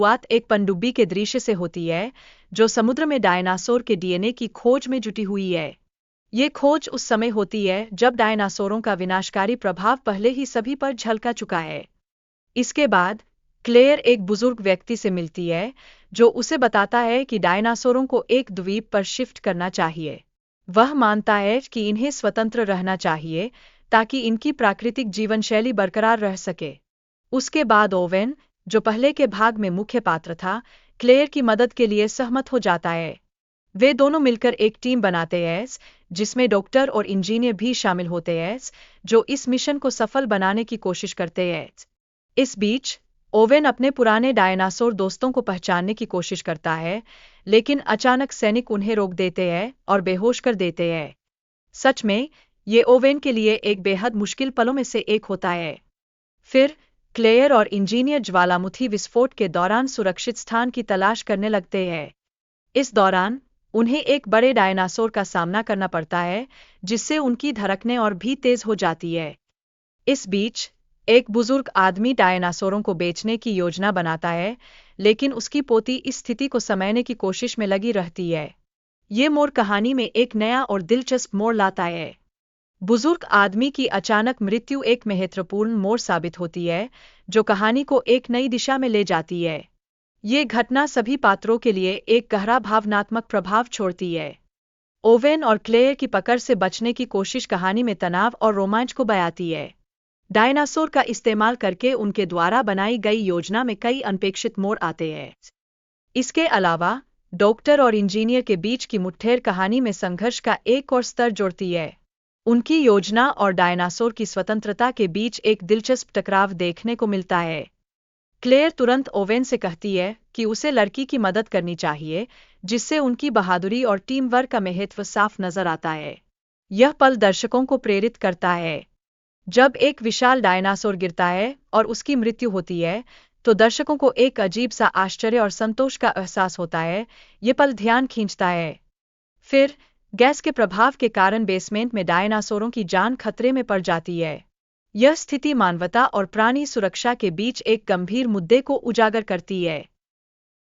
शुरुआत एक पनडुब्बी के दृश्य से होती है जो समुद्र में डायनासोर के डीएनए की खोज में जुटी हुई है। ये खोज उस समय होती है जब डायनासोरों का विनाशकारी प्रभाव पहले ही सभी पर झलका चुका है। इसके बाद क्लेयर एक बुजुर्ग व्यक्ति से मिलती है जो उसे बताता है कि डायनासोरों को एक द्वीप पर शिफ्ट करना चाहिए। वह मानता है कि इन्हें स्वतंत्र रहना चाहिए ताकि इनकी प्राकृतिक जीवन शैली बरकरार रह सके। उसके बाद ओवेन, जो पहले के भाग में मुख्य पात्र था, क्लेयर की मदद के लिए सहमत हो जाता है। वे दोनों मिलकर एक टीम बनाते हैं जिसमें डॉक्टर और इंजीनियर भी शामिल होते हैं जो इस मिशन को सफल बनाने की कोशिश करते हैं। इस बीच ओवेन अपने पुराने डायनासोर दोस्तों को पहचानने की कोशिश करता है, लेकिन अचानक सैनिक उन्हें रोक देते हैं और बेहोश कर देते हैं। सच में ये ओवेन के लिए एक बेहद मुश्किल पलों में से एक होता है। फिर क्लेयर और इंजीनियर ज्वालामुखी विस्फोट के दौरान सुरक्षित स्थान की तलाश करने लगते हैं। इस दौरान उन्हें एक बड़े डायनासोर का सामना करना पड़ता है जिससे उनकी धड़कनें और भी तेज हो जाती है। इस बीच एक बुजुर्ग आदमी डायनासोरों को बेचने की योजना बनाता है, लेकिन उसकी पोती इस स्थिति को समझने की कोशिश में लगी रहती है। ये मोड़ कहानी में एक नया और दिलचस्प मोड़ लाता है। बुजुर्ग आदमी की अचानक मृत्यु एक महत्वपूर्ण मोड़ साबित होती है जो कहानी को एक नई दिशा में ले जाती है। ये घटना सभी पात्रों के लिए एक गहरा भावनात्मक प्रभाव छोड़ती है। ओवेन और क्लेयर की पकड़ से बचने की कोशिश कहानी में तनाव और रोमांच को बयाती है। डायनासोर का इस्तेमाल करके उनके द्वारा बनाई गई योजना में कई अनपेक्षित मोड़ आते हैं। इसके अलावा डॉक्टर और इंजीनियर के बीच की मुठभेड़ कहानी में संघर्ष का एक और स्तर जोड़ती है। उनकी योजना और डायनासोर की स्वतंत्रता के बीच एक दिलचस्प टकराव देखने को मिलता है। क्लेयर तुरंत ओवेन से कहती है कि उसे लड़की की मदद करनी चाहिए, जिससे उनकी बहादुरी और टीम वर्क का महत्व साफ नजर आता है। यह पल दर्शकों को प्रेरित करता है। जब एक विशाल डायनासोर गिरता है और उसकी मृत्यु होती है, तो दर्शकों को एक अजीब सा आश्चर्य और संतोष का एहसास होता है। ये पल ध्यान खींचता है। फिर गैस के प्रभाव के कारण बेसमेंट में डायनासोरों की जान खतरे में पड़ जाती है। यह स्थिति मानवता और प्राणी सुरक्षा के बीच एक गंभीर मुद्दे को उजागर करती है।